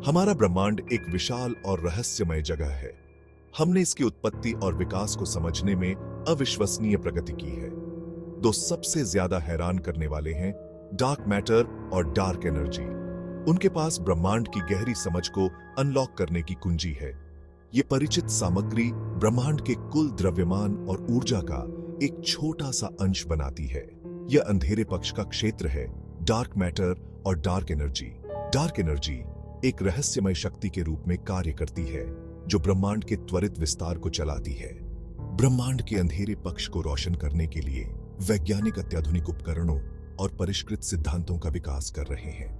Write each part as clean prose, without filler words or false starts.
हमारा ब्रह्मांड एक विशाल और रहस्यमय जगह है। हमने इसकी उत्पत्ति और विकास को समझने में अविश्वसनीय प्रगति की है। दो सबसे ज्यादा हैरान करने वाले हैं डार्क मैटर और डार्क एनर्जी। उनके पास ब्रह्मांड की गहरी समझ को अनलॉक करने की कुंजी है। ये परिचित सामग्री ब्रह्मांड के कुल द्रव्यमान और ऊर्जा का एक छोटा सा अंश बनाती है। यह अंधेरे पक्ष का क्षेत्र है, डार्क मैटर और डार्क एनर्जी। डार्क एनर्जी एक रहस्यमय शक्ति के रूप में कार्य करती है जो ब्रह्मांड के त्वरित विस्तार को चलाती है। ब्रह्मांड के अंधेरे पक्ष को रोशन करने के लिए वैज्ञानिक अत्याधुनिक उपकरणों और परिष्कृत सिद्धांतों का विकास कर रहे हैं।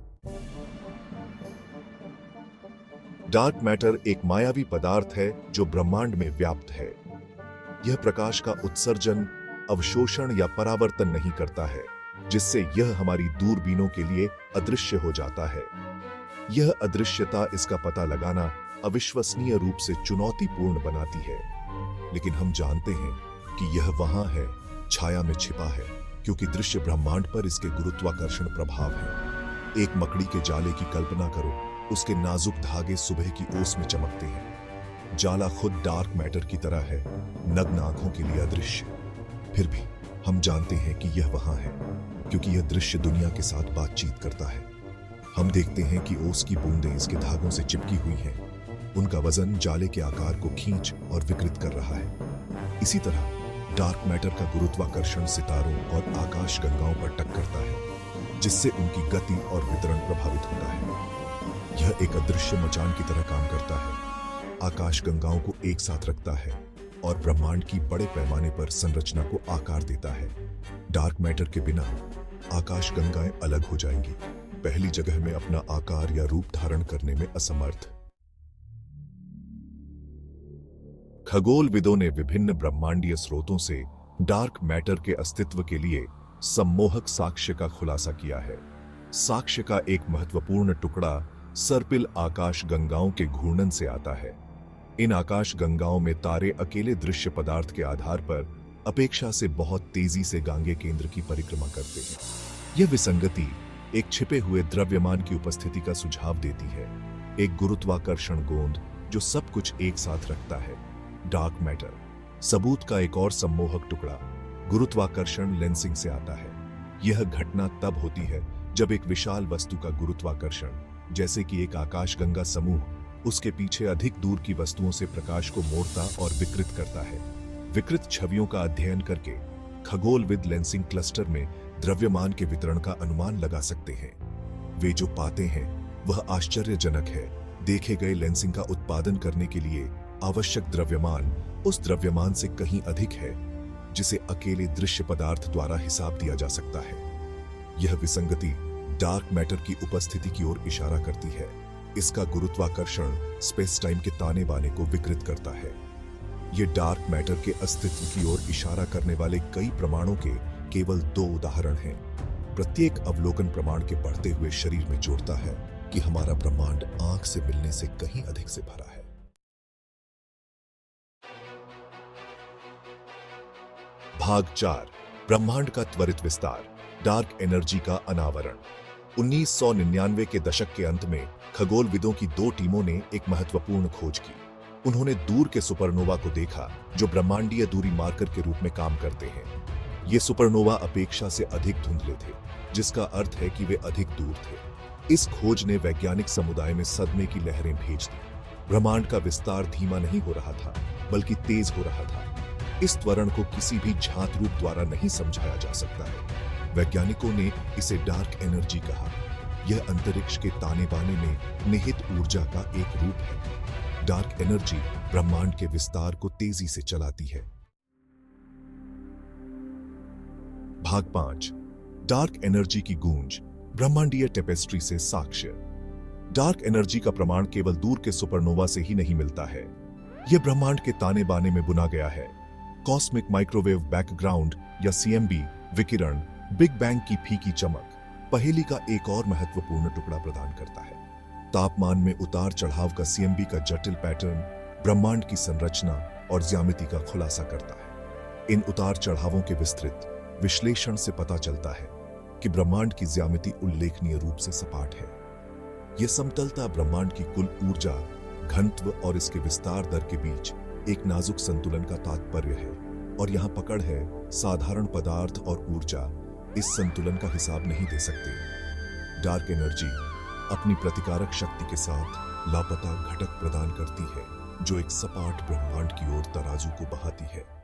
डार्क मैटर एक मायावी पदार्थ है जो ब्रह्मांड में व्याप्त है। यह प्रकाश का उत्सर्जन, अवशोषण या परावर्तन नहीं करता है, जिससे यह हमारी दूरबीनों के लिए अदृश्य हो जाता है। यह अदृश्यता इसका पता लगाना अविश्वसनीय रूप से चुनौतीपूर्ण बनाती है, लेकिन हम जानते हैं कि यह वहां है, छाया में छिपा है, क्योंकि दृश्य ब्रह्मांड पर इसके गुरुत्वाकर्षण प्रभाव है। एक मकड़ी के जाले की कल्पना करो, उसके नाजुक धागे सुबह की ओस में चमकते हैं। जाला खुद डार्क मैटर की तरह है, नग्न आंखों के लिए अदृश्य। फिर भी हम जानते हैं कि यह वहां है, क्योंकि यह दृश्य दुनिया के साथ बातचीत करता है। हम देखते हैं कि ओस की बूंदें इसके धागों से चिपकी हुई हैं। उनका वजन जाले के आकार को खींच और विकृत कर रहा है। इसी तरह डार्क मैटर का गुरुत्वाकर्षण सितारों और आकाश गंगाओं पर टक करता है, जिससे उनकी गति और वितरण प्रभावित होता है। यह एक अदृश्य मचान की तरह काम करता है, आकाश गंगाओं को एक साथ रखता है और ब्रह्मांड की बड़े पैमाने पर संरचना को आकार देता है। डार्क मैटर के बिना आकाश गंगाएं अलग हो जाएंगी, पहली जगह में अपना आकार या रूप धारण करने में असमर्थ। खगोलविदों ने विभिन्न ब्रह्मांडीय स्रोतों से डार्क मैटर के अस्तित्व के लिए सम्मोहक साक्ष्य का खुलासा किया है। साक्ष्य का एक महत्वपूर्ण टुकड़ा सर्पिल आकाश गंगाओं के घूर्णन से आता है। इन आकाश गंगाओं में तारे अकेले दृश्य पदार्थ के आधार पर अपेक्षा से बहुत तेजी से गांगे केंद्र की परिक्रमा करते हैं। यह विसंगति एक छिपे हुए द्रव्यमान की उपस्थिति का सुझाव देती है, एक गुरुत्वाकर्षण गोंद जो सब कुछ एक साथ रखता है। डार्क मैटर सबूत का एक और सम्मोहक टुकड़ा गुरुत्वाकर्षण लेंसिंग से आता है। यह घटना तब होती है जब एक विशाल वस्तु का गुरुत्वाकर्षण, जैसे कि एक आकाशगंगा समूह, उसके पीछे अधिक दूर की वस्तुओं से प्रकाश को मोड़ता और विकृत करता है। विकृत छवियों का अध्ययन करके खगोलविद लेंसिंग क्लस्टर में द्रव्यमान के वितरण का अनुमान लगा सकते हैं। वे जो पाते हैं वह आश्चर्यजनक है। देखे गए लेंसिंग का उत्पादन करने के लिए आवश्यक द्रव्यमान उस द्रव्यमान से कहीं अधिक है, जिसे अकेले दृश्य पदार्थ द्वारा हिसाब दिया जा सकता है। यह विसंगति डार्क मैटर की उपस्थिति की ओर इशारा करती है। इसका गुरुत्वाकर्षण स्पेस टाइम के ताने बाने को विकृत करता है। यह डार्क मैटर के अस्तित्व की ओर इशारा करने वाले कई प्रमाणों के केवल दो उदाहरण हैं। प्रत्येक अवलोकन प्रमाण के बढ़ते हुए शरीर में जोड़ता है कि हमारा ब्रह्मांड आंख से मिलने से कहीं अधिक से भरा है। भाग 4, ब्रह्मांड का त्वरित विस्तार, डार्क एनर्जी का अनावरण। 1999 के दशक के अंत में खगोलविदों की दो टीमों ने एक महत्वपूर्ण खोज की। उन्होंने दूर के सुपरनोवा को देखा जो ब्रह्मांडीय दूरी मार्कर के रूप में काम करते हैं। ये सुपरनोवा अपेक्षा से अधिक धुंधले थे, जिसका अर्थ है कि वे अधिक दूर थे। इस खोज ने वैज्ञानिक समुदाय में सदमे की लहरें भेज दी। ब्रह्मांड का विस्तार धीमा नहीं हो रहा था, बल्कि तेज हो रहा था। इस त्वरण को किसी भी झांत रूप द्वारा नहीं समझाया जा सकता है। वैज्ञानिकों ने इसे डार्क एनर्जी कहा। यह अंतरिक्ष के ताने बाने में निहित ऊर्जा का एक रूप है। डार्क एनर्जी ब्रह्मांड के विस्तार को तेजी से चलाती है। भाग 5, डार्क एनर्जी की गूंज, ब्रह्मांडीय टेपेस्ट्री से साक्ष्य। डार्क एनर्जी का प्रमाण केवल दूर के सुपरनोवा से ही नहीं मिलता है। यह ब्रह्मांड के ताने बाने में बुना गया है। कॉस्मिक माइक्रोवेव बैकग्राउंड या सीएमबी विकिरण बिग बैंग की फीकी चमक पहेली का एक और महत्वपूर्ण टुकड़ा प्रदान करता है। तापमान में उतार चढ़ाव का सीएमबी का जटिल पैटर्न ब्रह्मांड की संरचना और ज्यामिति का खुलासा करता है। इन उतार चढ़ावों के विस्तृत विश्लेषण से पता चलता है कि ब्रह्मांड की ज्यामिति उल्लेखनीय रूप से सपाट है। यह समतलता ब्रह्मांड की कुल ऊर्जा, घनत्व और इसके विस्तार दर के बीच एक नाजुक संतुलन का तात्पर्य है। और यहाँ पकड़ है, साधारण पदार्थ और ऊर्जा इस संतुलन का हिसाब नहीं दे सकते। डार्क एनर्जी अपनी प्रतिकारक शक्ति के साथ लापता घटक प्रदान करती है, जो एक सपाट ब्रह्मांड की ओर तराजू को बहाती है।